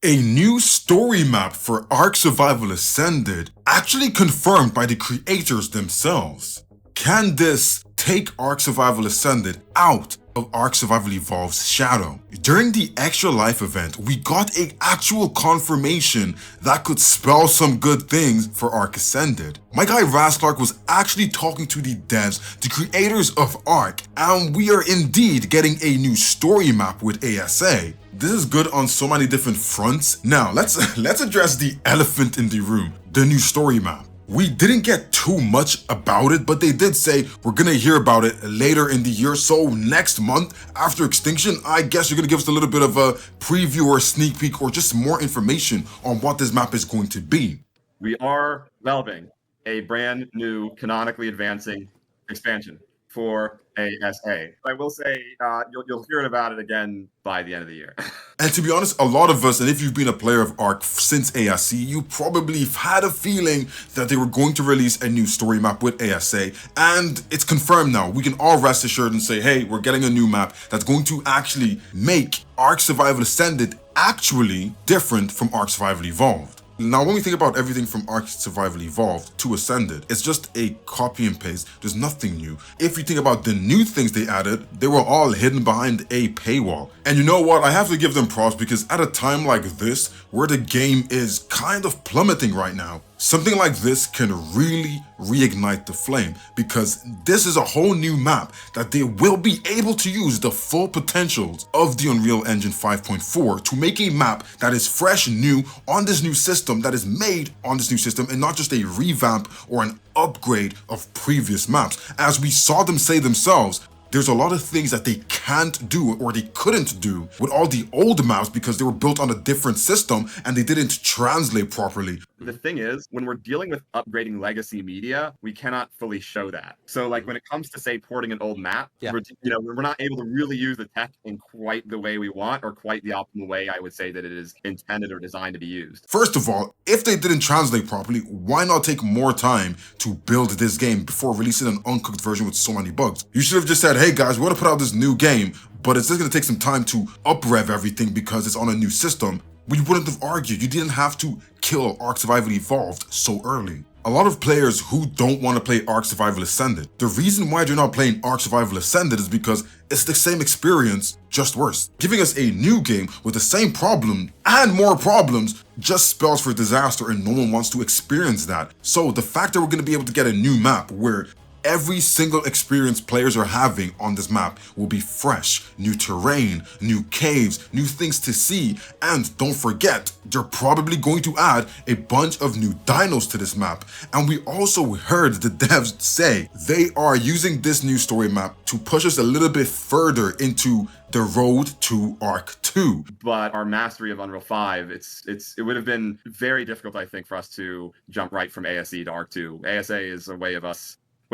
A new story map for Ark Survival Ascended, actually confirmed by the creators themselves. Can this take Ark Survival Ascended out of Ark Survival Evolved's shadow? During the Extra Life event, we got an actual confirmation that could spell some good things for Ark Ascended. My guy Raslark was actually talking to the devs, the creators of Ark, and we are indeed getting a new story map with ASA. This is good on so many different fronts. Now, let's address the elephant in the room, the new story map. We didn't get too much about it, but they did say we're gonna hear about it later in the year. So next month after Extinction, I guess you're gonna give us a little bit of a preview or a sneak peek or just more information on what this map is going to be. We are developing a brand new canonically advancing expansion for ASA. I will say you'll hear about it again by the end of the year. And to be honest, a lot of us, and if you've been a player of Ark since ASC, you probably had a feeling that they were going to release a new story map with ASA, and it's confirmed now. We can all rest assured and say, hey, we're getting a new map that's going to actually make Ark Survival Ascended actually different from Ark Survival Evolved. Now, when we think about everything from Ark Survival Evolved to Ascended, it's just a copy and paste. There's nothing new. If you think about the new things they added, they were all hidden behind a paywall. And you know what? I have to give them props because at a time like this, where the game is kind of plummeting right now, something like this can really reignite the flame, because this is a whole new map that they will be able to use the full potentials of the Unreal Engine 5.4 to make a map that is fresh, new, on this new system, that is made on this new system, and not just a revamp or an upgrade of previous maps. As we saw them say themselves, there's a lot of things that they can't do or they couldn't do with all the old maps because they were built on a different system and they didn't translate properly. The thing is, when we're dealing with upgrading legacy media, we cannot fully show that. So like when it comes to, say, porting an old map, we're not able to really use the tech in quite the way we want, or quite the optimal way I would say that it is intended or designed to be used. First of all, if they didn't translate properly, why not take more time to build this game before releasing an uncooked version with so many bugs? You should have just said, hey guys, we want to put out this new game, but it's just going to take some time to up-rev everything because it's on a new system. We wouldn't have argued. You didn't have to kill Ark Survival Evolved so early. A lot of players who don't want to play Ark Survival Ascended, the reason why they're not playing Ark Survival Ascended is because it's the same experience, just worse. Giving us a new game with the same problem and more problems just spells for disaster, and no one wants to experience that. So the fact that we're going to be able to get a new map where every single experience players are having on this map will be fresh, new terrain, new caves, new things to see, and don't forget, they're probably going to add a bunch of new dinos to this map. And we also heard the devs say they are using this new story map to push us a little bit further into the road to Ark 2. But our mastery of Unreal 5, it would have been very difficult, I think, for us to jump right from ASE to Ark 2. ASA is a way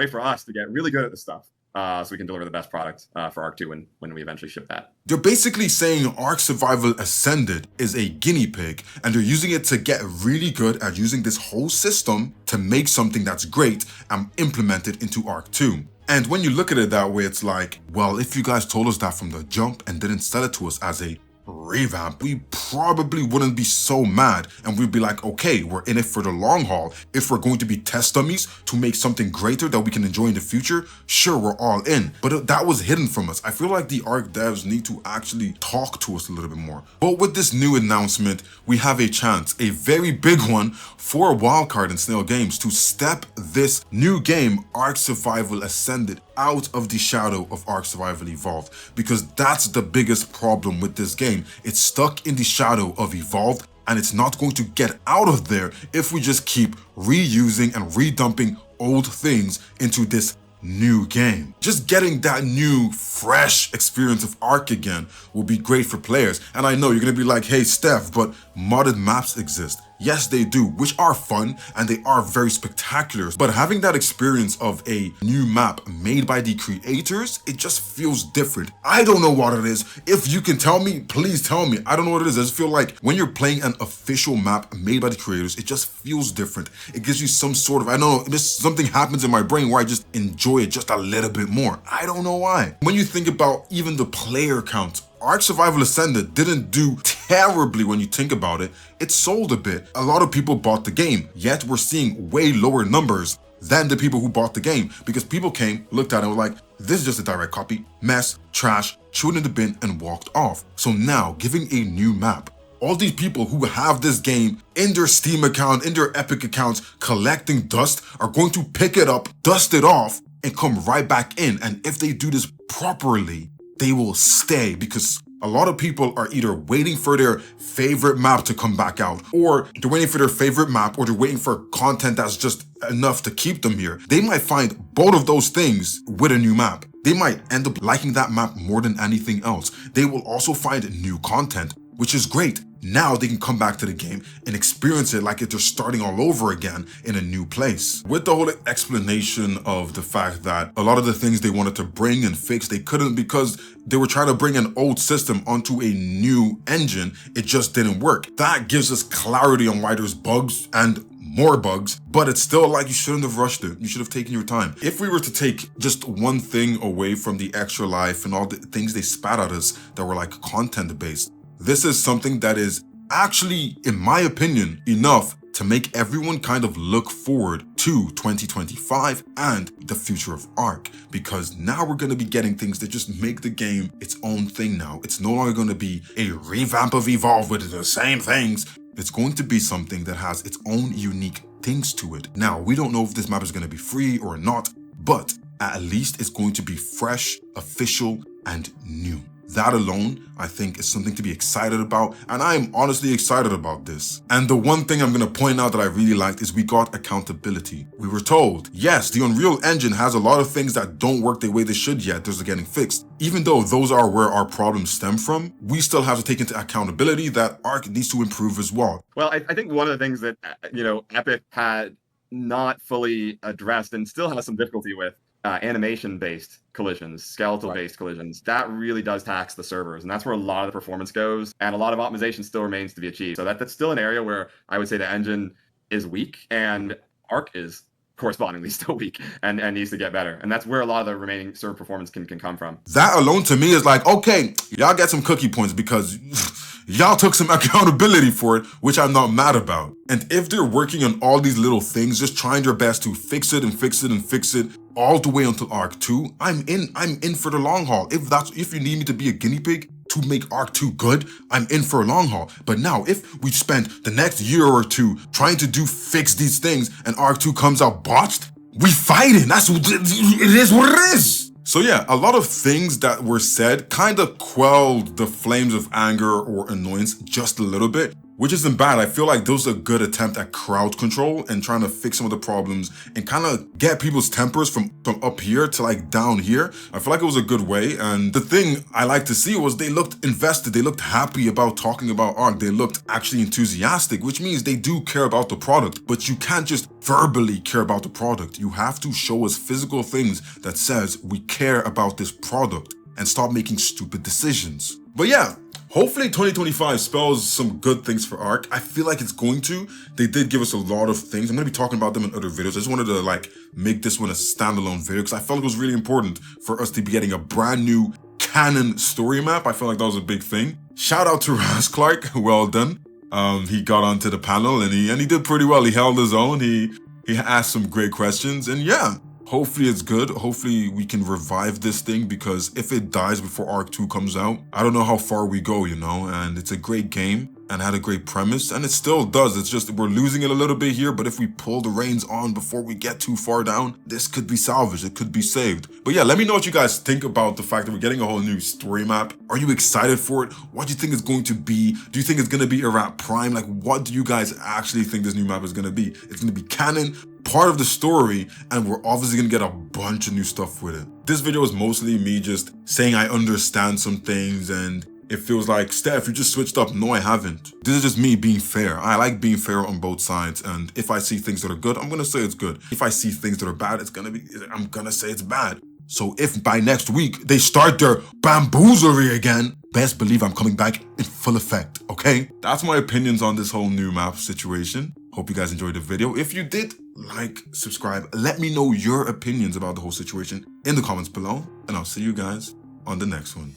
for us to get really good at this stuff, so we can deliver the best product for Ark 2 when we eventually ship that. They're basically saying Ark Survival Ascended is a guinea pig, and they're using it to get really good at using this whole system to make something that's great and implement it into Ark 2. And when you look at it that way, it's like, well, if you guys told us that from the jump and didn't sell it to us as a revamp, we probably wouldn't be so mad, and we'd be like, okay, we're in it for the long haul. If we're going to be test dummies to make something greater that we can enjoy in the future, sure, we're all in. But that was hidden from us. I feel like the Ark devs need to actually talk to us a little bit more. But with this new announcement, we have a chance, a very big one, for Wildcard and Snail Games to step this new game, Ark Survival Ascended, out of the shadow of Ark Survival Evolved, because that's the biggest problem with this game. It's stuck in the shadow of Evolved, and it's not going to get out of there if we just keep reusing and redumping old things into this new game. Just getting that new, fresh experience of Ark again will be great for players. And I know you're gonna be like, hey Steph, but modded maps exist. Yes, they do, which are fun and they are very spectacular. But having that experience of a new map made by the creators, it just feels different. I don't know what it is. If you can tell me, please tell me. I don't know what it is. I just feel like when you're playing an official map made by the creators, it just feels different. It gives you some sort of, I know, something happens in my brain where I just enjoy it just a little bit more. I don't know why. When you think about even the player count Ark Survival Ascended didn't do terribly when you think about it. It sold a bit. A lot of people bought the game, yet we're seeing way lower numbers than the people who bought the game, because people came, looked at it, and were like, this is just a direct copy, mess, trash, threw it in the bin and walked off. So now, giving a new map, all these people who have this game in their Steam account, in their Epic accounts, collecting dust, are going to pick it up, dust it off, and come right back in. And if they do this properly, they will stay, because a lot of people are either waiting for their favorite map to come back out, or they're waiting for their favorite map, or they're waiting for content that's just enough to keep them here. They might find both of those things with a new map. They might end up liking that map more than anything else. They will also find new content, which is great. Now they can come back to the game and experience it like if they're starting all over again in a new place. With the whole explanation of the fact that a lot of the things they wanted to bring and fix, they couldn't because they were trying to bring an old system onto a new engine. It just didn't work. That gives us clarity on why there's bugs and more bugs, but it's still like you shouldn't have rushed it. You should have taken your time. If we were to take just one thing away from the extra life and all the things they spat at us that were like content based, this is something that is actually, in my opinion, enough to make everyone kind of look forward to 2025 and the future of Ark, because now we're going to be getting things that just make the game its own thing now. It's no longer going to be a revamp of Evolve with the same things. It's going to be something that has its own unique things to it. Now, we don't know if this map is going to be free or not, but at least it's going to be fresh, official, and new. That alone, I think, is something to be excited about, and I am honestly excited about this. And the one thing I'm going to point out that I really liked is we got accountability. We were told, yes, the Unreal Engine has a lot of things that don't work the way they should yet. Those are getting fixed. Even though those are where our problems stem from, we still have to take into accountability that Ark needs to improve as well. Well, I think one of the things that, Epic had not fully addressed and still has some difficulty with, animation-based collisions, skeletal-based collisions, that really does tax the servers, and that's where a lot of the performance goes, and a lot of optimization still remains to be achieved. So that's still an area where I would say the engine is weak, and Ark is correspondingly still weak and needs to get better. And that's where a lot of the remaining server performance can come from. That alone to me is like, okay, y'all get some cookie points because y'all took some accountability for it, which I'm not mad about. And if they're working on all these little things, just trying their best to fix it and fix it and fix it all the way until Ark 2, I'm in for the long haul. If you need me to be a guinea pig to make Ark 2 good, I'm in for a long haul. But now, if we spend the next year or two trying to fix these things and Ark 2 comes out botched, we fighting. It is what it is. So yeah, a lot of things that were said kind of quelled the flames of anger or annoyance just a little bit, which isn't bad. I feel like those are a good attempt at crowd control and trying to fix some of the problems and kind of get people's tempers from up here to like down here. I feel like it was a good way. And the thing I like to see was they looked invested. They looked happy about talking about Ark. They looked actually enthusiastic, which means they do care about the product. But you can't just verbally care about the product. You have to show us physical things that says we care about this product and stop making stupid decisions. But yeah, hopefully 2025 spells some good things for Ark. I feel like it's going to. They did give us a lot of things. I'm going to be talking about them in other videos. I just wanted to like make this one a standalone video because I felt it was really important for us to be getting a brand new canon story map. I felt like that was a big thing. Shout out to Ras Clark. Well done. He got onto the panel and he did pretty well. He held his own. He asked some great questions, and yeah, hopefully it's good. Hopefully we can revive this thing, because if it dies before Ark 2 comes out, I don't know how far we go, and it's a great game and had a great premise, and it still does. It's just we're losing it a little bit here, but if we pull the reins on before we get too far down, this could be salvaged. It could be saved. But yeah, let me know what you guys think about the fact that we're getting a whole new story map. Are you excited for it? What do you think it's going to be? Do you think it's going to be Iraq Prime? Like, what do you guys actually think this new map is going to be? It's going to be canon, part of the story, and we're obviously gonna get a bunch of new stuff with it. This video is mostly me just saying I understand some things, and it feels like, Steph, you just switched up. No, I haven't. This is just me being fair. I like being fair on both sides, and if I see things that are good, I'm gonna say it's good. If I see things that are bad, I'm gonna say it's bad. So if by next week they start their bamboozlery again, best believe I'm coming back in full effect, okay? That's my opinions on this whole new map situation. Hope you guys enjoyed the video. If you did, like, subscribe. Let me know your opinions about the whole situation in the comments below, and I'll see you guys on the next one.